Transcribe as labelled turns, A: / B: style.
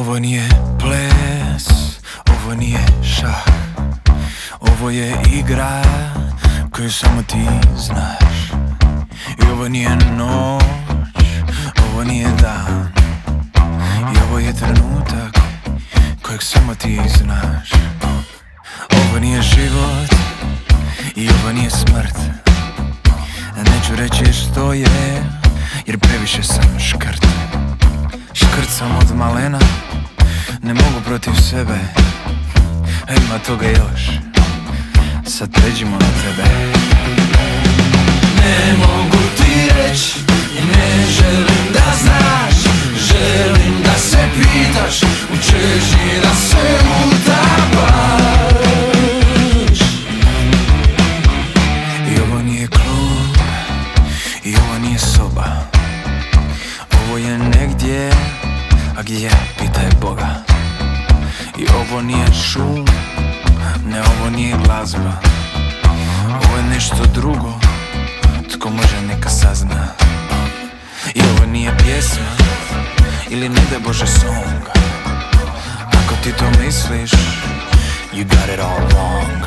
A: Ovo nije ples, ovo nije šah, ovo je igra koju samo ti znaš. I ovo nije noć, ovo nije dan, i ovo je trenutak kojeg samo ti znaš. Ovo nije život i ovo nije smrt. Neću reći što je, jer previše sam škrt. Škrt sam od malena, ne mogu protiv sebe, a ima toga još. Sad pređimo na tebe. Ne mogu ti reći i ne želim da znaš, želim da se pitaš u čežnji da se utapaš. I ovo nije klub, i ovo nije soba, ovo je negdje, a gdje, pitaj Boga. I ovo nije šum, ne, ovo nije glazba, ovo je nešto drugo, tko može neka sazna. I ovo nije pjesma, ili ne daj Bože song. Ako ti to misliš, you got it all wrong.